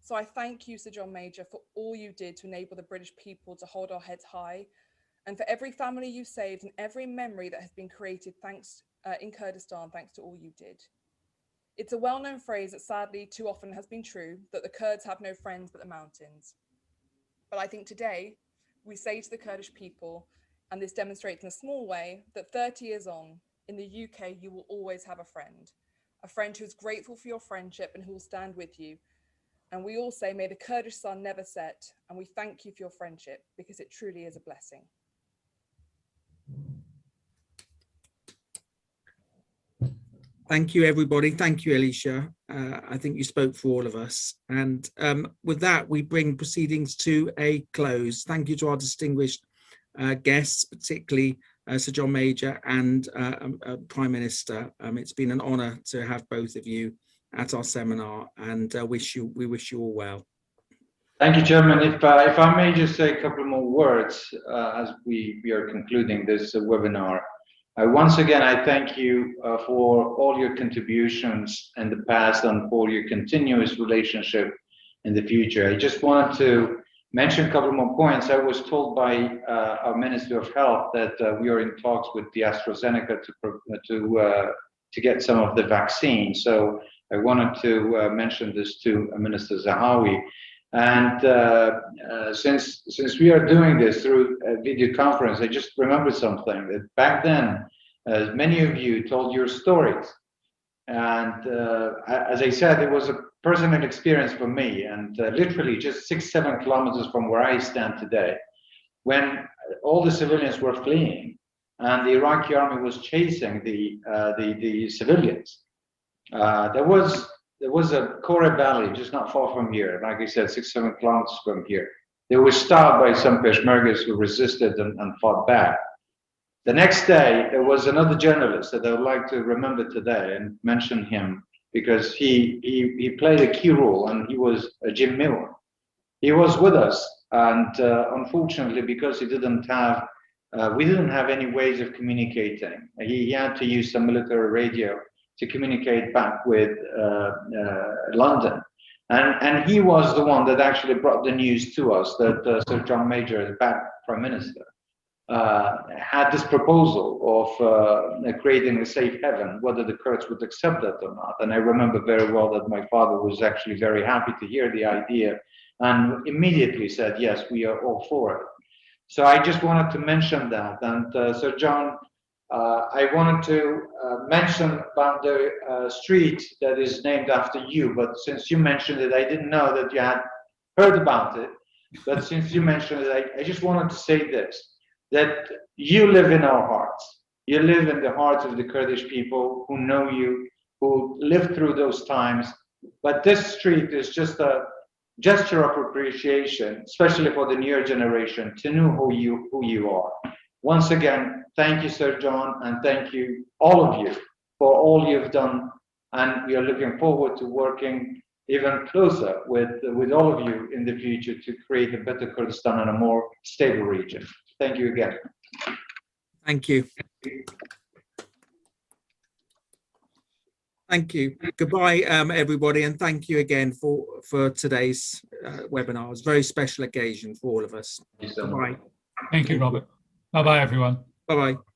So I thank you, Sir John Major, for all you did to enable the British people to hold our heads high, and for every family you saved and every memory that has been created thanks in Kurdistan, thanks to all you did. It's a well-known phrase that sadly too often has been true, that the Kurds have no friends but the mountains. But I think today we say to the Kurdish people, and this demonstrates in a small way, that 30 years on, in the UK, you will always have a friend who is grateful for your friendship and who will stand with you. And we all say, may the Kurdish sun never set, and we thank you for your friendship because it truly is a blessing. Thank you, everybody. Thank you, Alicia. I think you spoke for all of us. And with that, we bring proceedings to a close. Thank you to our distinguished guests, particularly Sir John Major and Prime Minister. It's been an honour to have both of you at our seminar, and we wish you all well. Thank you, Chairman. If I may just say a couple more words as we are concluding this webinar. Once again, I thank you for all your contributions in the past and for your continuous relationship in the future. I just wanted to mention a couple more points. I was told by our Minister of Health that we are in talks with the AstraZeneca to get some of the vaccine. So I wanted to mention this to Minister Zahawi. And since we are doing this through a video conference, I just remembered something that back then, many of you told your stories. And as I said, it was a personal experience for me, and literally just 6-7 kilometers from where I stand today, when all the civilians were fleeing and the Iraqi army was chasing the civilians. There was a Kore Valley just not far from here, like I said, 6-7 kilometers from here. They were stopped by some Peshmergas who resisted and fought back. The next day, there was another journalist that I would like to remember today and mention him because he played a key role, and he was Jim Miller. He was with us, and unfortunately, because we didn't have any ways of communicating, he had to use some military radio to communicate back with London. And he was the one that actually brought the news to us that Sir John Major, the back Prime Minister, had this proposal of creating a safe haven, whether the Kurds would accept that or not. And I remember very well that my father was actually very happy to hear the idea and immediately said, yes, we are all for it. So I just wanted to mention that. And Sir John, I wanted to mention about the street that is named after you, but since you mentioned it, I didn't know that you had heard about it. But since you mentioned it, I just wanted to say this, that you live in our hearts. You live in the hearts of the Kurdish people who know you, who lived through those times. But this street is just a gesture of appreciation, especially for the newer generation, to know who you are. Once again, thank you, Sir John, and thank you, all of you, for all you've done. And we are looking forward to working even closer with all of you in the future to create a better Kurdistan and a more stable region. Thank you again. Thank you. Thank you. Goodbye, everybody, and thank you again for today's webinar. It was a very special occasion for all of us. Thank you so much. Thank you, Robert. Bye-bye, everyone. Bye-bye.